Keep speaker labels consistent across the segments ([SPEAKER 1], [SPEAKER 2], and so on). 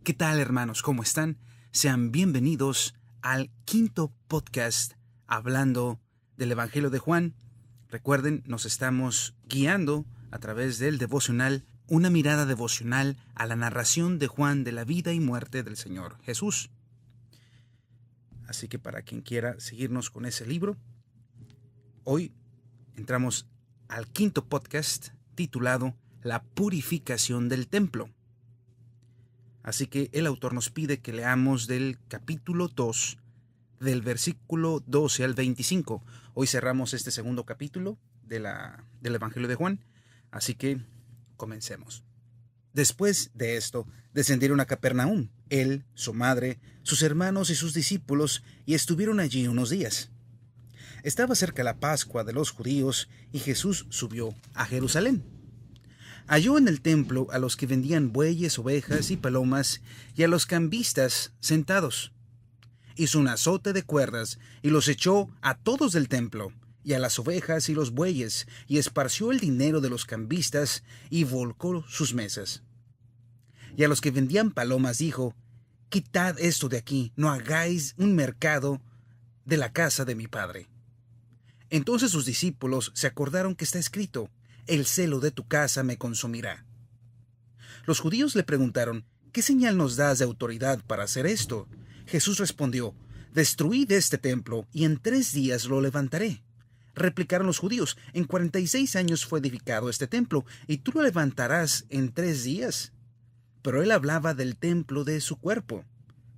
[SPEAKER 1] ¿Qué tal, hermanos? ¿Cómo están? Sean bienvenidos al quinto podcast hablando del Evangelio de Juan. Recuerden, nos estamos guiando a través del devocional, una mirada devocional a la narración de Juan de la vida y muerte del Señor Jesús. Así que para quien quiera seguirnos con ese libro, hoy entramos al quinto podcast titulado La purificación del templo. Así que el autor nos pide que leamos del capítulo 2, del versículo 12 al 25. Hoy cerramos este segundo capítulo del Evangelio de Juan, así que comencemos. Después de esto, descendieron a Capernaum, él, su madre, sus hermanos y sus discípulos, y estuvieron allí unos días. Estaba cerca la Pascua de los judíos, y Jesús subió a Jerusalén. Halló en el templo a los que vendían bueyes, ovejas y palomas, y a los cambistas sentados. Hizo un azote de cuerdas, y los echó a todos del templo, y a las ovejas y los bueyes, y esparció el dinero de los cambistas, y volcó sus mesas. Y a los que vendían palomas dijo: «Quitad esto de aquí, no hagáis un mercado de la casa de mi padre». Entonces sus discípulos se acordaron que está escrito: «El celo de tu casa me consumirá». Los judíos le preguntaron: «¿Qué señal nos das de autoridad para hacer esto?» Jesús respondió: «Destruid este templo, y en 3 días lo levantaré». Replicaron los judíos: «En 46 años fue edificado este templo, y tú lo levantarás en 3 días». Pero él hablaba del templo de su cuerpo.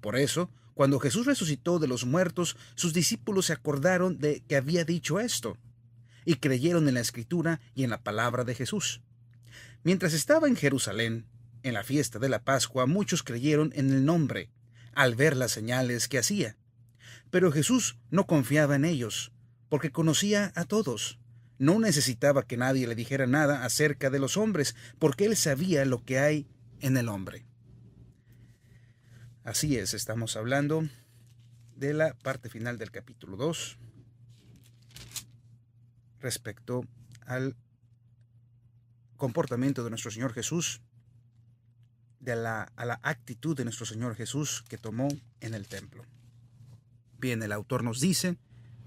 [SPEAKER 1] Por eso, cuando Jesús resucitó de los muertos, sus discípulos se acordaron de que había dicho esto, y creyeron en la Escritura y en la palabra de Jesús. Mientras estaba en Jerusalén, en la fiesta de la Pascua, muchos creyeron en el nombre, al ver las señales que hacía. Pero Jesús no confiaba en ellos, porque conocía a todos. No necesitaba que nadie le dijera nada acerca de los hombres, porque él sabía lo que hay en el hombre. Así es, estamos hablando de la parte final del capítulo 2. Respecto al comportamiento de nuestro Señor Jesús, a la actitud de nuestro Señor Jesús que tomó en el templo. Bien, el autor nos dice: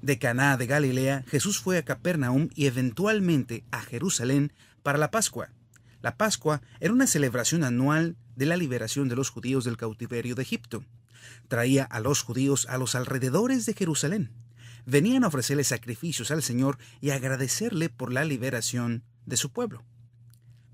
[SPEAKER 1] de Caná de Galilea, Jesús fue a Capernaum y eventualmente a Jerusalén para la Pascua. La Pascua era una celebración anual de la liberación de los judíos del cautiverio de Egipto. Traía a los judíos a los alrededores de Jerusalén. Venían a ofrecerle sacrificios al Señor y agradecerle por la liberación de su pueblo.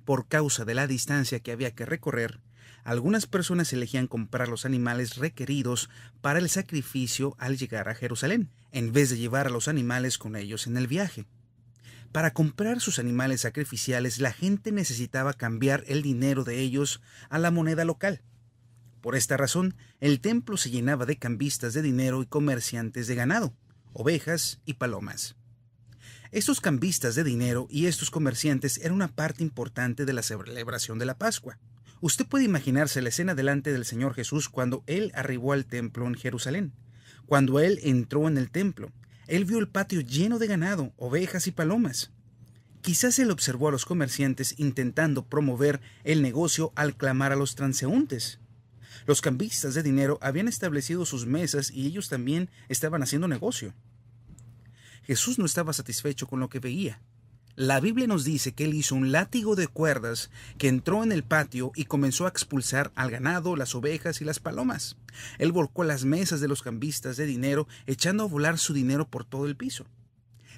[SPEAKER 1] Por causa de la distancia que había que recorrer, algunas personas elegían comprar los animales requeridos para el sacrificio al llegar a Jerusalén, en vez de llevar a los animales con ellos en el viaje. Para comprar sus animales sacrificiales, la gente necesitaba cambiar el dinero de ellos a la moneda local. Por esta razón, el templo se llenaba de cambistas de dinero y comerciantes de ganado, ovejas y palomas. Estos cambistas de dinero y estos comerciantes eran una parte importante de la celebración de la Pascua. Usted puede imaginarse la escena delante del Señor Jesús cuando Él arribó al templo en Jerusalén. Cuando Él entró en el templo, Él vio el patio lleno de ganado, ovejas y palomas. Quizás Él observó a los comerciantes intentando promover el negocio al clamar a los transeúntes. Los cambistas de dinero habían establecido sus mesas y ellos también estaban haciendo negocio. Jesús no estaba satisfecho con lo que veía. La Biblia nos dice que él hizo un látigo de cuerdas que entró en el patio y comenzó a expulsar al ganado, las ovejas y las palomas. Él volcó las mesas de los cambistas de dinero, echando a volar su dinero por todo el piso.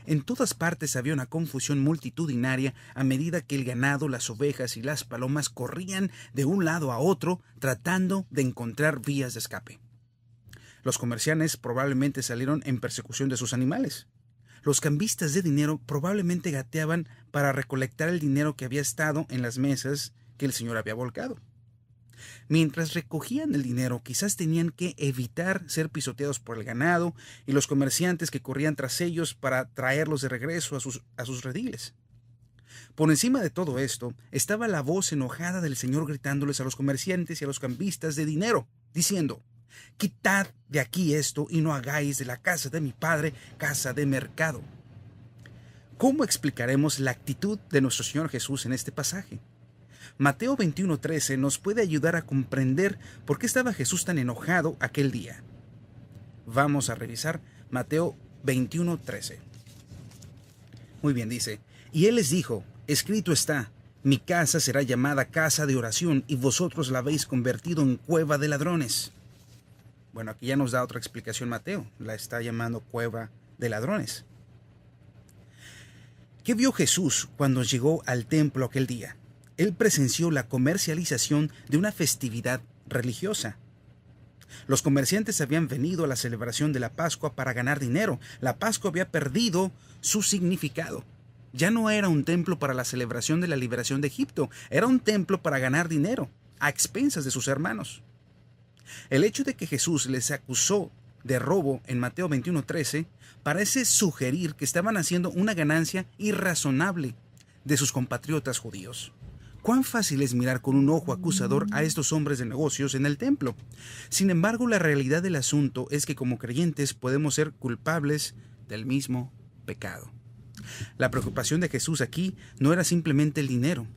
[SPEAKER 1] En todas partes había una confusión multitudinaria a medida que el ganado, las ovejas y las palomas corrían de un lado a otro tratando de encontrar vías de escape. Los comerciantes probablemente salieron en persecución de sus animales. Los cambistas de dinero probablemente gateaban para recolectar el dinero que había estado en las mesas que el Señor había volcado. Mientras recogían el dinero, quizás tenían que evitar ser pisoteados por el ganado y los comerciantes que corrían tras ellos para traerlos de regreso a sus rediles. Por encima de todo esto estaba la voz enojada del Señor gritándoles a los comerciantes y a los cambistas de dinero, diciendo: «Quitad de aquí esto y no hagáis de la casa de mi padre casa de mercado». ¿Cómo explicaremos la actitud de nuestro Señor Jesús en este pasaje? Mateo 21:13 nos puede ayudar a comprender por qué estaba Jesús tan enojado aquel día. Vamos a revisar Mateo 21:13. Muy bien, dice: y él les dijo: escrito está, mi casa será llamada casa de oración, y vosotros la habéis convertido en cueva de ladrones. Bueno, aquí ya nos da otra explicación Mateo, la está llamando cueva de ladrones. ¿Qué vio Jesús cuando llegó al templo aquel día? Él presenció la comercialización de una festividad religiosa. Los comerciantes habían venido a la celebración de la Pascua para ganar dinero. La Pascua había perdido su significado. Ya no era un templo para la celebración de la liberación de Egipto, era un templo para ganar dinero, a expensas de sus hermanos. El hecho de que Jesús les acusó de robo en Mateo 21:13 parece sugerir que estaban haciendo una ganancia irrazonable de sus compatriotas judíos. Cuán fácil es mirar con un ojo acusador a estos hombres de negocios en el templo. Sin embargo, la realidad del asunto es que como creyentes podemos ser culpables del mismo pecado. La preocupación de Jesús aquí no era simplemente el dinero.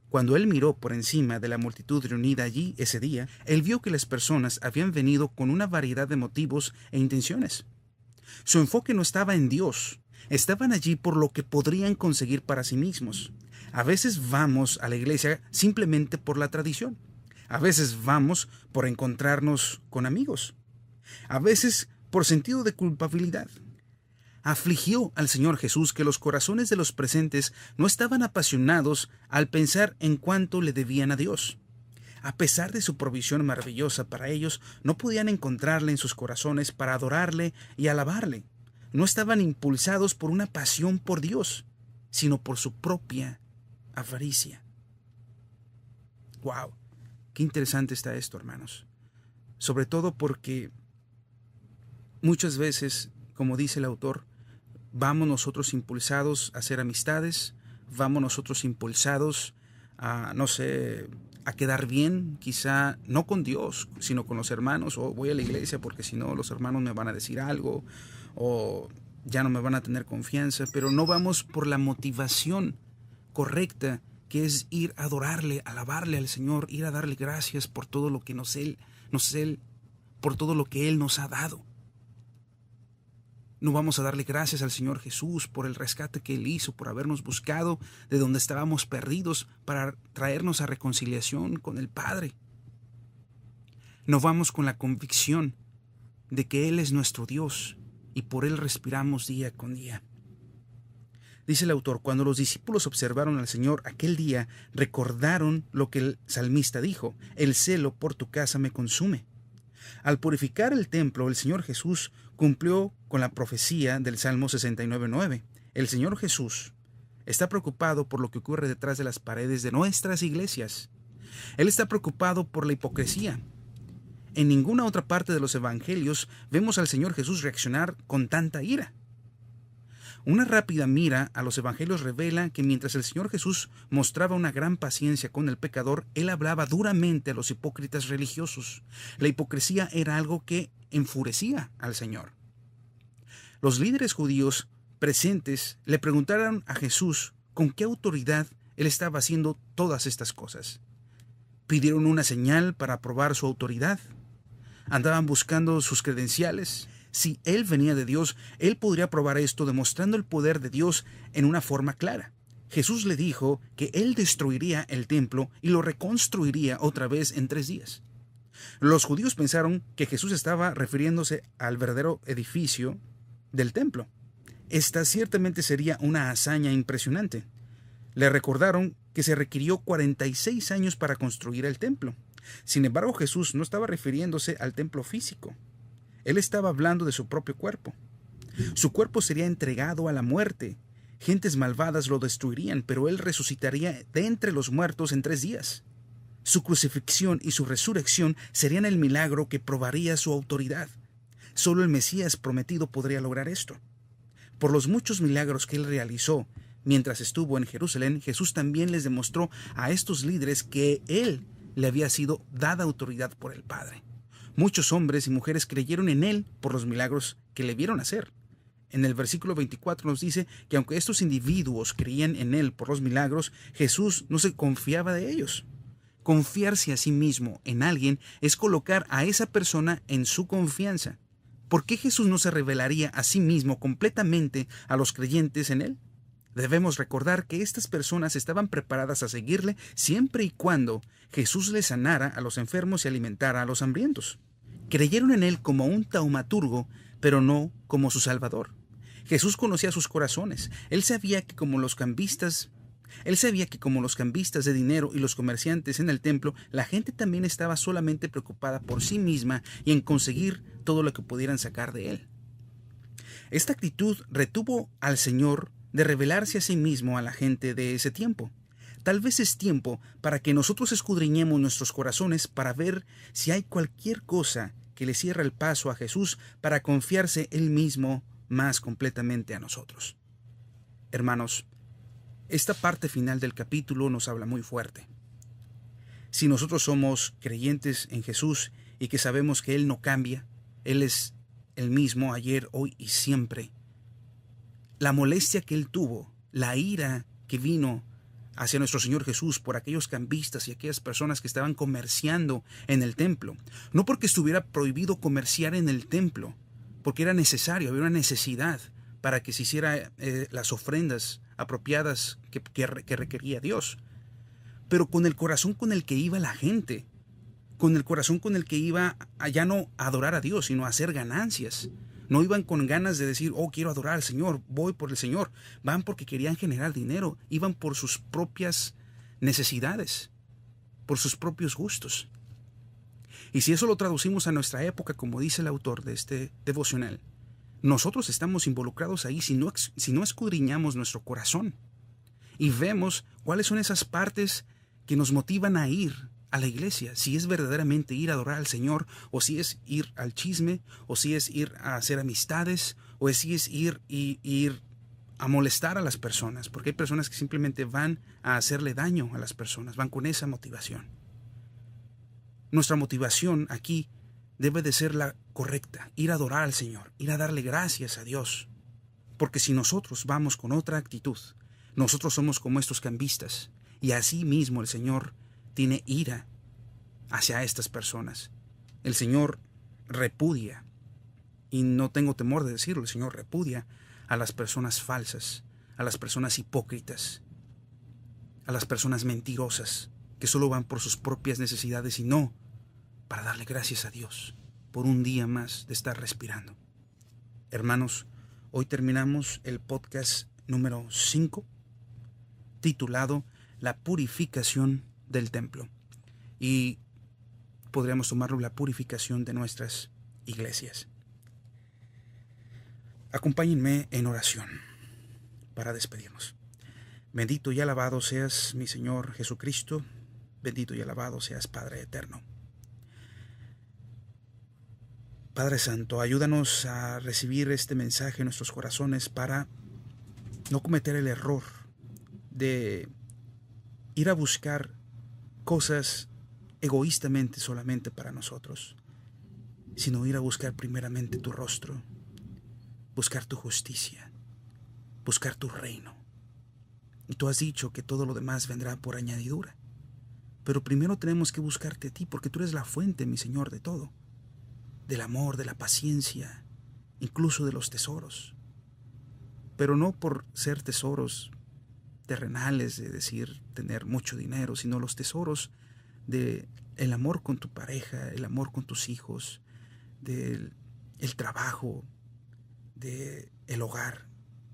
[SPEAKER 1] Cuando él miró por encima de la multitud reunida allí ese día, él vio que las personas habían venido con una variedad de motivos e intenciones. Su enfoque no estaba en Dios, estaban allí por lo que podrían conseguir para sí mismos. A veces vamos a la iglesia simplemente por la tradición. A veces vamos por encontrarnos con amigos. A veces por sentido de culpabilidad. Afligió al Señor Jesús que los corazones de los presentes no estaban apasionados al pensar en cuánto le debían a Dios. A pesar de su provisión maravillosa para ellos, no podían encontrarle en sus corazones para adorarle y alabarle. No estaban impulsados por una pasión por Dios, sino por su propia avaricia. ¡Wow! Qué interesante está esto, hermanos. Sobre todo porque muchas veces, como dice el autor, vamos nosotros impulsados a hacer amistades, vamos nosotros impulsados a, a quedar bien, quizá no con Dios, sino con los hermanos, o voy a la iglesia porque si no los hermanos me van a decir algo, o ya no me van a tener confianza, pero no vamos por la motivación correcta, que es ir a adorarle, alabarle al Señor, ir a darle gracias por todo lo que por todo lo que Él nos ha dado. No vamos a darle gracias al Señor Jesús por el rescate que Él hizo, por habernos buscado de donde estábamos perdidos para traernos a reconciliación con el Padre. No vamos con la convicción de que Él es nuestro Dios y por Él respiramos día con día. Dice el autor: cuando los discípulos observaron al Señor aquel día, recordaron lo que el salmista dijo: el celo por tu casa me consume. Al purificar el templo, el Señor Jesús cumplió con la profecía del Salmo 69:9. El Señor Jesús está preocupado por lo que ocurre detrás de las paredes de nuestras iglesias. Él está preocupado por la hipocresía. En ninguna otra parte de los evangelios vemos al Señor Jesús reaccionar con tanta ira. Una rápida mira a los evangelios revela que mientras el Señor Jesús mostraba una gran paciencia con el pecador, Él hablaba duramente a los hipócritas religiosos. La hipocresía era algo que enfurecía al Señor. Los líderes judíos presentes le preguntaron a Jesús con qué autoridad Él estaba haciendo todas estas cosas. Pidieron una señal para probar su autoridad. Andaban buscando sus credenciales. Si Él venía de Dios, Él podría probar esto demostrando el poder de Dios en una forma clara. Jesús le dijo que Él destruiría el templo y lo reconstruiría otra vez en 3 días. Los judíos pensaron que Jesús estaba refiriéndose al verdadero edificio del templo. Esta ciertamente sería una hazaña impresionante. Le recordaron que se requirió 46 años para construir el templo. Sin embargo, Jesús no estaba refiriéndose al templo físico. Él estaba hablando de su propio cuerpo. Su cuerpo sería entregado a la muerte. Gentes malvadas lo destruirían, pero Él resucitaría de entre los muertos en 3 días. Su crucifixión y su resurrección serían el milagro que probaría su autoridad. Solo el Mesías prometido podría lograr esto. Por los muchos milagros que Él realizó mientras estuvo en Jerusalén, Jesús también les demostró a estos líderes que Él le había sido dada autoridad por el Padre. Muchos hombres y mujeres creyeron en Él por los milagros que le vieron hacer. En el versículo 24 nos dice que aunque estos individuos creían en Él por los milagros, Jesús no se confiaba de ellos. Confiarse a sí mismo en alguien es colocar a esa persona en su confianza. ¿Por qué Jesús no se revelaría a sí mismo completamente a los creyentes en él? Debemos recordar que estas personas estaban preparadas a seguirle siempre y cuando Jesús les sanara a los enfermos y alimentara a los hambrientos. Creyeron en él como un taumaturgo, pero no como su salvador. Jesús conocía sus corazones. Él sabía que como los cambistas de dinero y los comerciantes en el templo, la gente también estaba solamente preocupada por sí misma y en conseguir todo lo que pudieran sacar de él. Esta actitud retuvo al Señor de revelarse a sí mismo a la gente de ese tiempo. Tal vez es tiempo para que nosotros escudriñemos nuestros corazones para ver si hay cualquier cosa que le cierra el paso a Jesús para confiarse Él mismo más completamente a nosotros. Hermanos, esta parte final del capítulo nos habla muy fuerte. Si nosotros somos creyentes en Jesús y que sabemos que Él no cambia, Él es el mismo ayer, hoy y siempre, la molestia que Él tuvo, la ira que vino hacia nuestro Señor Jesús por aquellos cambistas y aquellas personas que estaban comerciando en el templo, no porque estuviera prohibido comerciar en el templo, porque era necesario, había una necesidad para que se hiciera las ofrendas apropiadas que requería Dios, pero con el corazón con el que iba la gente, con el corazón con el que iba a ya no adorar a Dios, sino a hacer ganancias. No iban con ganas de decir, oh, quiero adorar al Señor, voy por el Señor. Van porque querían generar dinero, iban por sus propias necesidades, por sus propios gustos. Y si eso lo traducimos a nuestra época, como dice el autor de este devocional, nosotros estamos involucrados ahí si no escudriñamos nuestro corazón y vemos cuáles son esas partes que nos motivan a ir a la iglesia, si es verdaderamente ir a adorar al Señor, o si es ir al chisme, o si es ir a hacer amistades, o si es ir a molestar a las personas, porque hay personas que simplemente van a hacerle daño a las personas, van con esa motivación. Nuestra motivación aquí debe de ser la correcta, ir a adorar al Señor, ir a darle gracias a Dios, porque si nosotros vamos con otra actitud, nosotros somos como estos cambistas, y así mismo el Señor tiene ira hacia estas personas. El Señor repudia, y no tengo temor de decirlo, el Señor repudia a las personas falsas, a las personas hipócritas, a las personas mentirosas, que solo van por sus propias necesidades y no para darle gracias a Dios por un día más de estar respirando. Hermanos, hoy terminamos el podcast número 5, titulado La purificación del templo, y podríamos tomarlo la purificación de nuestras iglesias. Acompáñenme en oración para despedirnos. Bendito y alabado seas, mi Señor Jesucristo, bendito y alabado seas, Padre eterno. Padre Santo, ayúdanos a recibir este mensaje en nuestros corazones para no cometer el error de ir a buscar cosas egoístamente solamente para nosotros, sino ir a buscar primeramente tu rostro, buscar tu justicia, buscar tu reino. Y tú has dicho que todo lo demás vendrá por añadidura. Pero primero tenemos que buscarte a ti, porque tú eres la fuente, mi Señor, de todo. Del amor, de la paciencia, incluso de los tesoros. Pero no por ser tesoros terrenales, de decir tener mucho dinero, sino los tesoros de el amor con tu pareja, el amor con tus hijos, del el trabajo, del hogar,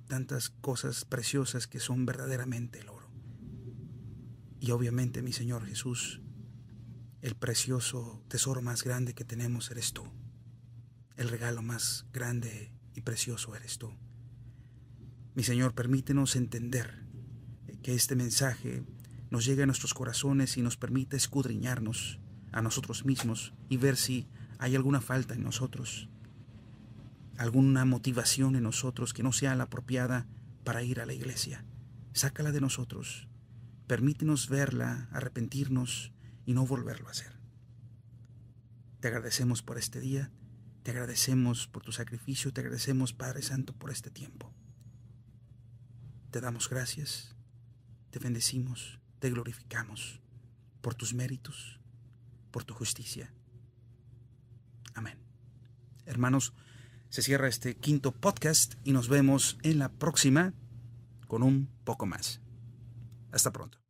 [SPEAKER 1] tantas cosas preciosas que son verdaderamente el oro. Y obviamente, mi Señor Jesús, el precioso tesoro más grande que tenemos eres tú. El regalo más grande y precioso eres tú. Mi Señor, permítenos entender que este mensaje nos llegue a nuestros corazones y nos permita escudriñarnos a nosotros mismos y ver si hay alguna falta en nosotros, alguna motivación en nosotros que no sea la apropiada para ir a la iglesia. Sácala de nosotros, permítenos verla, arrepentirnos y no volverlo a hacer. Te agradecemos por este día, te agradecemos por tu sacrificio, te agradecemos, Padre Santo, por este tiempo. Te damos gracias, te bendecimos, te glorificamos, por tus méritos, por tu justicia. Amén. Hermanos, se cierra este quinto podcast y nos vemos en la próxima con un poco más. Hasta pronto.